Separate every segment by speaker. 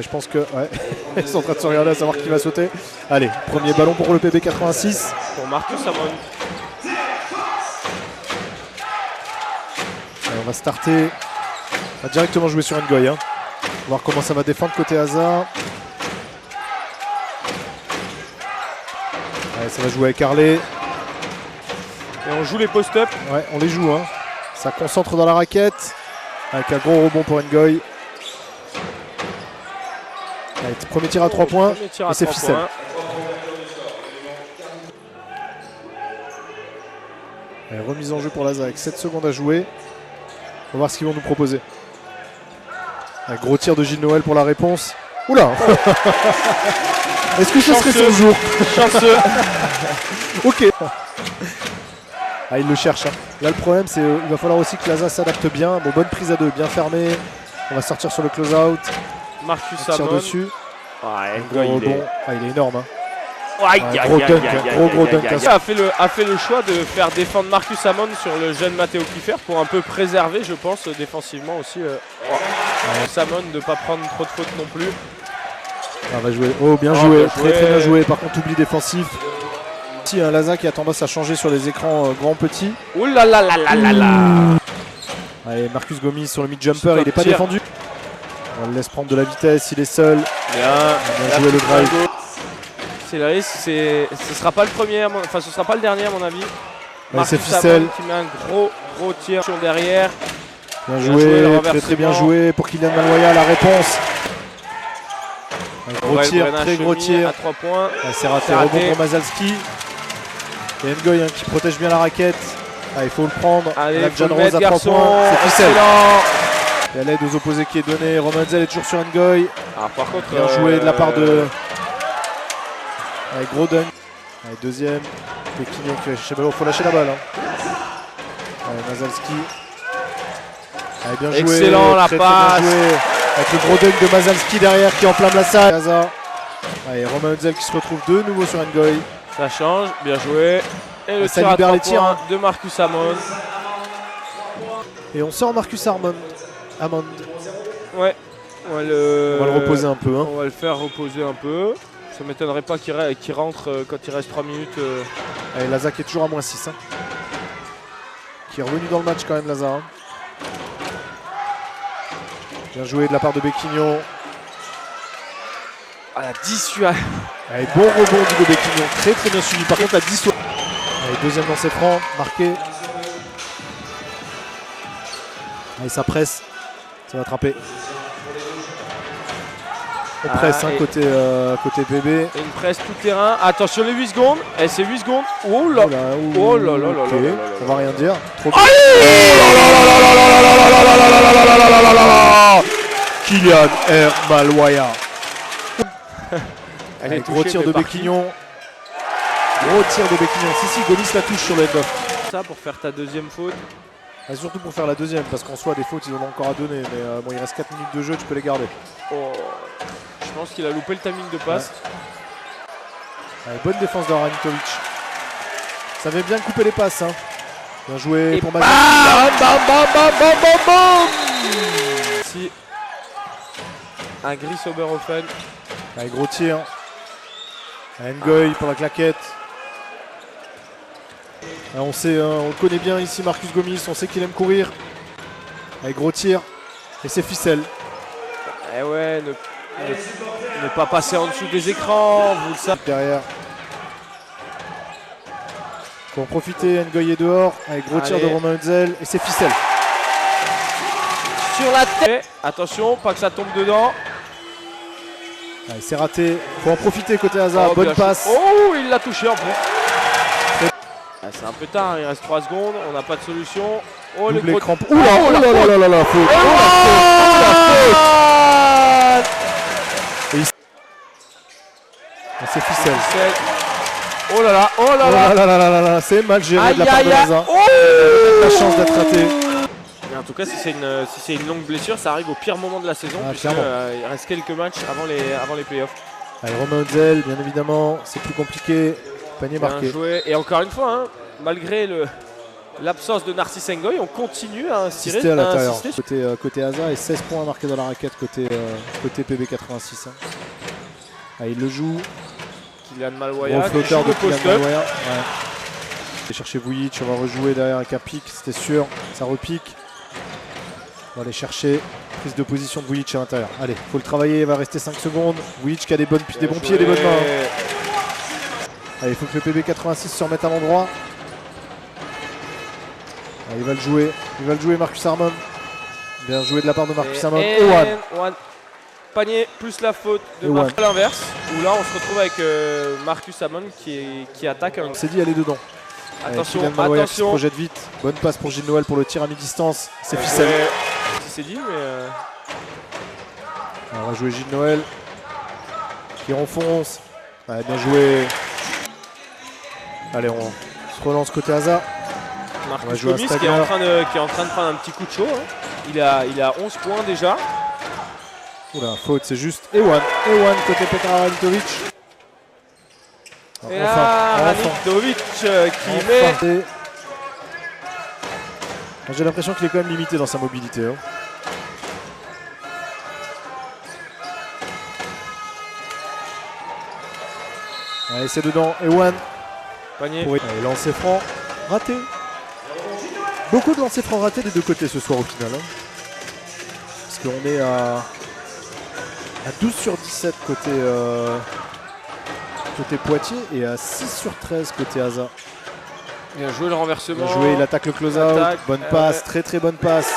Speaker 1: Je pense que ouais. Ils sont en train de se regarder à savoir qui va sauter. Allez, premier ballon pour le PB 86.
Speaker 2: Pour Marcus Amon.
Speaker 1: On va starter. On va directement jouer sur Ngoy. Hein. On va voir comment ça va défendre côté Hazard. Allez, ça va jouer avec Harley.
Speaker 2: Et on joue les post-up.
Speaker 1: Ouais, on les joue. Hein. Ça concentre dans la raquette. Avec un gros rebond pour Ngoy. Allez, premier tir à 3 points. Et c'est ficelle. Allez, remise en jeu pour Lazare avec 7 secondes à jouer. On va voir ce qu'ils vont nous proposer. Un gros tir de Gilles Noël pour la réponse. Oula. Est-ce que ce serait son jour?
Speaker 2: Chanceux.
Speaker 1: Ok. Ah, il le cherche. Hein. Là, le problème, c'est qu'il va falloir aussi que Lazare s'adapte bien. Bon, bonne prise à 2, bien fermée. On va sortir sur le close-out.
Speaker 2: Marcus
Speaker 1: Tire
Speaker 2: Amon.
Speaker 1: dessus.
Speaker 2: Ouais,
Speaker 1: Gros rebond. Ah, il est énorme. Hein.
Speaker 2: Aïe,
Speaker 1: Ouais,
Speaker 2: aïe,
Speaker 1: gros
Speaker 2: aïe,
Speaker 1: dunk,
Speaker 2: aïe,
Speaker 1: gros
Speaker 2: aïe,
Speaker 1: dunk.
Speaker 2: aïe, aïe. A fait le choix de faire défendre Marcus Amon sur le jeune Matteo Kiefer pour un peu préserver, je pense, défensivement aussi. Marcus Amon de ne pas prendre trop de fautes non plus.
Speaker 1: On va jouer. Oh, bien joué. Très très bien joué. Par contre, oubli défensif. Si un Lazare qui a tendance à changer sur les écrans grand-petit.
Speaker 2: Ouh là là là là là là.
Speaker 1: Allez, Marcus Gomis sur le mid-jumper, il n'est pas défendu. On le laisse prendre de la vitesse, il est seul.
Speaker 2: Bien
Speaker 1: joué le drive.
Speaker 2: C'est le risque, ce sera pas le premier, enfin ce sera pas le dernier à mon avis.
Speaker 1: Ouais, c'est ficelle.
Speaker 2: Qui met un gros tir sur derrière.
Speaker 1: Bien joué, très bien joué pour Kylian Maloya, la réponse. Un gros tir, très gros tir.
Speaker 2: À 3 points.
Speaker 1: C'est raté, rebond pour Mazalski. Et Ngoy qui protège bien la raquette. Ah, il faut le prendre.
Speaker 2: Allez,
Speaker 1: John Rose à 3 points. C'est ficelle. Il y a l'aide aux opposés qui est donnée. Romanzel est toujours sur Ngoy.
Speaker 2: Ah, par contre,
Speaker 1: bien joué de la part de. Allez, gros dunk. Allez, deuxième. Péquignon qui va chercher le ballon. Il faut lâcher la balle. Hein. Allez, Mazalski. Allez, bien joué.
Speaker 2: Excellent la passe.
Speaker 1: Bien joué. Avec le gros dunk de Mazalski derrière qui enflamme la salle. Allez, Romanzel qui se retrouve de nouveau sur Ngoy.
Speaker 2: Ça change, bien joué. Et le
Speaker 1: ça
Speaker 2: tir à 3
Speaker 1: les tirs,
Speaker 2: points
Speaker 1: hein.
Speaker 2: de Marcus Amon.
Speaker 1: Et on sort Marcus Amon.
Speaker 2: Ouais. On va le
Speaker 1: reposer un peu. Hein.
Speaker 2: On va le faire reposer un peu. Ça m'étonnerait pas qu'il rentre quand il reste 3 minutes.
Speaker 1: Allez, Lazare qui est toujours à moins 6. Hein. Qui est revenu dans le match quand même, Lazare. Hein. Bien joué de la part de Béquignon.
Speaker 2: À la dissuasion.
Speaker 1: Allez, bon rebond du Béquignon. Très très bien suivi. Par contre, la dissuasion. Allez, deuxième dans ses francs. Marqué. Allez, ça presse. Ça va attraper. On presse hein, côté PB.
Speaker 2: Et une presse tout terrain. Attention les 8 secondes. Et c'est 8 secondes. Oh là. Oh là là là
Speaker 1: okay.
Speaker 2: là.
Speaker 1: Ça va rien dire. Trop Kylian R. Maloya. Allez, gros tir de Béquignon. Gros tir de Béquignon. Si, Gomis la touche sur le head-off.
Speaker 2: Ça pour faire ta deuxième faute.
Speaker 1: Et surtout pour faire la deuxième, parce qu'en soi, des fautes, ils en ont encore à donner. Mais bon, il reste 4 minutes de jeu, tu peux les garder.
Speaker 2: Oh. Je pense qu'il a loupé le timing de passe.
Speaker 1: Ouais. Allez, bonne défense de Ranitovic. Ça avait bien coupé les passes. Hein. Bien joué pour Mazalski. Bam, bam, bam, bam, bam, bam.
Speaker 2: Si. Un gris Oberhofen.
Speaker 1: Allez, gros tir. Ngoy pour la claquette. Alors on sait, on le connaît bien ici, Marcus Gomis, on sait qu'il aime courir. Allez, gros tir. Et c'est ficelle.
Speaker 2: Eh ouais, ne pas passer en dessous des écrans, vous le savez.
Speaker 1: Derrière. Pour en profiter, Ngoy est dehors. Allez, gros tir de Romain Hutzel. Et c'est ficelle.
Speaker 2: Sur la tête. Attention, pas que ça tombe dedans.
Speaker 1: Allez, c'est raté. Faut en profiter côté Hazard. Bonne passe.
Speaker 2: Oh, il l'a touché en plus. C'est un peu tard, il reste 3 secondes, on n'a pas de solution. Oh, le gros
Speaker 1: crampe. Oula, la faute. C'est ficelle.
Speaker 2: Oh là là, oh là là.
Speaker 1: C'est mal géré de la part de Lazare. La chance d'être raté.
Speaker 2: Mais en tout cas, si c'est une longue blessure, ça arrive au pire moment de la saison, puisqu'il reste quelques matchs avant les playoffs.
Speaker 1: Allez, Romain Hutzel, bien évidemment, c'est plus compliqué. Panier marqué.
Speaker 2: Joué. Et encore une fois, hein, malgré l'absence de Narcisse Ngoy, on continue à
Speaker 1: Insister à l'intérieur. Côté Asa et 16 points marqués dans la raquette côté PB86. Hein. Ah, il le joue.
Speaker 2: Kylian Malwaya.
Speaker 1: Gros flotteur de Kylian Malwaya. Ouais. Et chercher Vujic, on va rejouer derrière avec un pic, c'était sûr. Ça repique. On va aller chercher. Prise de position de Vujic à l'intérieur. Allez, faut le travailler, il va rester 5 secondes. Vujic qui a des bons pieds et des bonnes mains. Allez, il faut que le PB86 se remette à l'endroit. Il va le jouer. Il va le jouer, Marcus Harmon. Bien joué de la part de Marcus Harmon.
Speaker 2: One. Panier plus la faute de Marcus à l'inverse. Où là, on se retrouve avec Marcus Harmon qui attaque.
Speaker 1: C'est dit, aller dedans.
Speaker 2: Attention,
Speaker 1: attention. Qui se projette vite. Bonne passe pour Gilles Noël pour le tir à mi-distance. C'est ficelle.
Speaker 2: C'est dit, mais.
Speaker 1: On va jouer Gilles Noël. Qui renfonce. Ouais, bien joué. Allez, on se relance côté Asa.
Speaker 2: Marcus Gomis qui est en train de prendre un petit coup de chaud. Hein. Il a 11 points déjà.
Speaker 1: Oula, faute, c'est juste Ewan côté Petar Aranitovic.
Speaker 2: Et là, Aranitovic qui met.
Speaker 1: J'ai l'impression qu'il est quand même limité dans sa mobilité. Hein. Allez, c'est dedans. Ewan.
Speaker 2: Panier.
Speaker 1: Allez, lancer franc. Raté. Beaucoup de lancers francs ratés des deux côtés ce soir au final. Hein. Parce qu'on est à 12 sur 17 côté Poitiers et à 6 sur 13 côté Asa.
Speaker 2: Bien joué le renversement.
Speaker 1: Bien joué, il attaque le close-out. Bonne passe, très très bonne passe.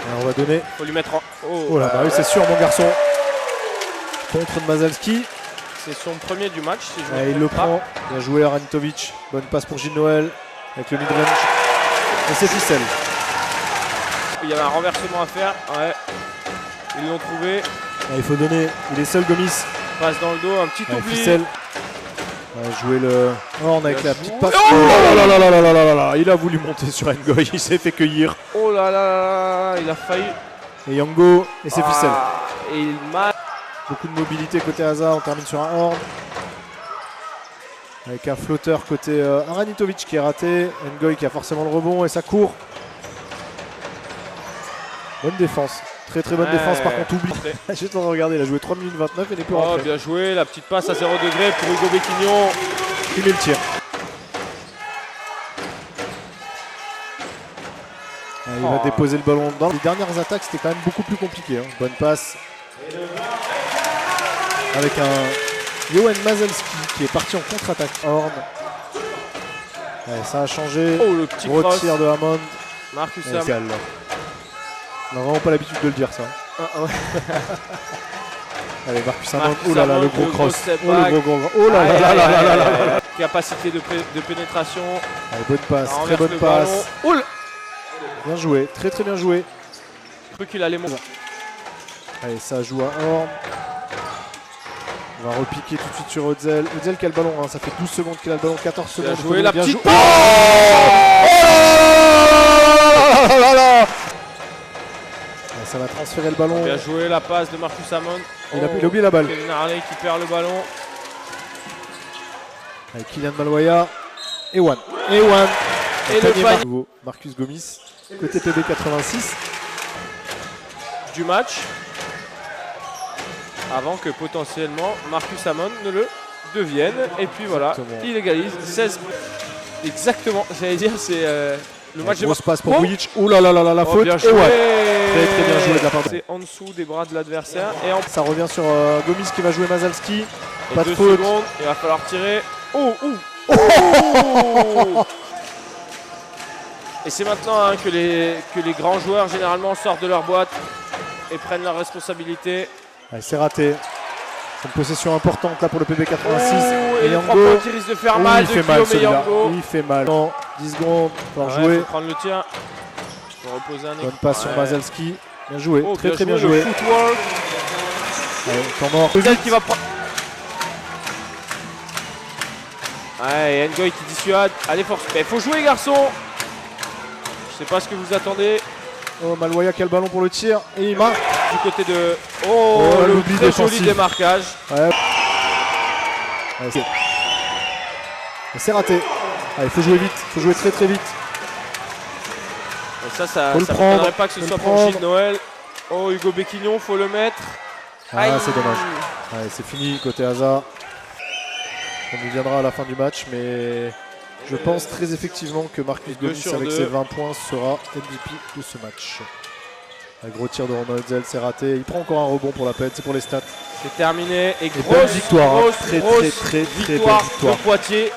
Speaker 1: Alors on va donner.
Speaker 2: Faut lui mettre en.
Speaker 1: Oh là, bah oui, c'est sûr, mon garçon. Contre Mazalski.
Speaker 2: C'est son premier du match. Si je
Speaker 1: il le prend. Bien joué Aranitovic. Bonne passe pour Gilles Noël avec le mid-range. Et c'est ficelle.
Speaker 2: Il y avait un renversement à faire. Ouais. Ils l'ont trouvé.
Speaker 1: Il faut donner. Il est seul, Gomis.
Speaker 2: Passe dans le dos, un petit oubli.
Speaker 1: Ficelle. Jouer le horn avec la petite passe. Oh là là là là là là là. Il a voulu monter sur Ngoy. Il s'est fait cueillir.
Speaker 2: Oh là là. Il a failli.
Speaker 1: Et Yango. Et c'est ficelle.
Speaker 2: Et il m'a.
Speaker 1: Beaucoup de mobilité côté Asa, on termine sur un horn. Avec un flotteur côté Aranitovic qui est raté. Ngoy qui a forcément le rebond et ça court. Bonne défense. Très très bonne défense, par contre oublie. J'ai tendance à regarder, il a joué 3 minutes 29 et n'est plus rentré.
Speaker 2: Bien joué, la petite passe à 0 degré pour Hugo Béquignon.
Speaker 1: Il met le tir. Il va déposer le ballon dedans. Les dernières attaques c'était quand même beaucoup plus compliqué. Hein. Bonne passe. Avec un Johan Mazalski qui est parti en contre-attaque. Horn. Ça a changé.
Speaker 2: Oh, le petit
Speaker 1: gros tir de Hammond.
Speaker 2: Marcus Hammond.
Speaker 1: On n'a vraiment pas l'habitude de le dire ça.
Speaker 2: Ouais.
Speaker 1: Allez, Marcus Hammond. Oh là là, le gros cross.
Speaker 2: Oh là là là là là. Capacité de pénétration.
Speaker 1: Allez, bonne passe, très bonne passe. Bien joué, très très bien joué.
Speaker 2: Je crois qu'il allait monter.
Speaker 1: Allez, ça joue à Horn. On va repiquer tout de suite sur Odzel. Odzel qui a le ballon, hein. Ça fait 12 secondes qu'il a le ballon, 14 secondes.
Speaker 2: Bien joué, la petite.
Speaker 1: Oh là là. Ça va transférer le ballon.
Speaker 2: Bien joué la passe de Marcus Hammon.
Speaker 1: Il a oublié la balle.
Speaker 2: Kevin Harley qui perd le ballon.
Speaker 1: Avec Kylian Malwaya. Ewan. Et le panier. Marcus Gomis. Côté PB86.
Speaker 2: Du match. Avant que potentiellement Marcus Hammon ne le devienne. Et puis voilà, exactement. Il égalise 16. Exactement, j'allais dire, c'est le match de
Speaker 1: grosse passe pour Vujic. Oh là là là là, la faute.
Speaker 2: Bien joué.
Speaker 1: Très très bien joué de la part de.
Speaker 2: C'est en dessous des bras de l'adversaire.
Speaker 1: Ça revient sur Gomis qui va jouer Mazalski.
Speaker 2: Pas de faute. Secondes, il va falloir tirer. Et c'est maintenant hein, que les grands joueurs généralement sortent de leur boîte et prennent leurs responsabilités.
Speaker 1: C'est raté. C'est une possession importante là pour le PB86.
Speaker 2: Et les 3 points qui risquent de faire mal.
Speaker 1: Il fait mal celui-là. Il fait mal. 10 secondes pour jouer.
Speaker 2: Faut prendre le tir. Faut reposer un
Speaker 1: bonne passe sur Mazalski. Bien joué. Très bien
Speaker 2: joué.
Speaker 1: joué. Temps mort.
Speaker 2: Qui va prendre. Et Ngoy qui dissuade. Allez, force. Il faut jouer, garçon. Je sais pas ce que vous attendez.
Speaker 1: Oh, Malwaya qui a le ballon pour le tir. Et il marque.
Speaker 2: Du côté de. Oh le très joli démarquage.
Speaker 1: Allez, c'est raté. Il faut jouer vite, il faut jouer très très vite.
Speaker 2: Et ça m'étonnerait pas que ce soit pour Gilles Noël. Oh, Hugo Béquignon, faut le mettre.
Speaker 1: Ah, c'est dommage. Allez, c'est fini côté Hazard. On y viendra à la fin du match, mais je pense très effectivement que Marcus Gomis avec ses 20 points sera MVP de ce match. Un gros tir de Romain Hetzel, c'est raté. Il prend encore un rebond pour la peine, c'est pour les stats.
Speaker 2: C'est terminé. Et
Speaker 1: grosse victoire,
Speaker 2: grosse
Speaker 1: très
Speaker 2: victoire
Speaker 1: belle victoire
Speaker 2: de Poitiers.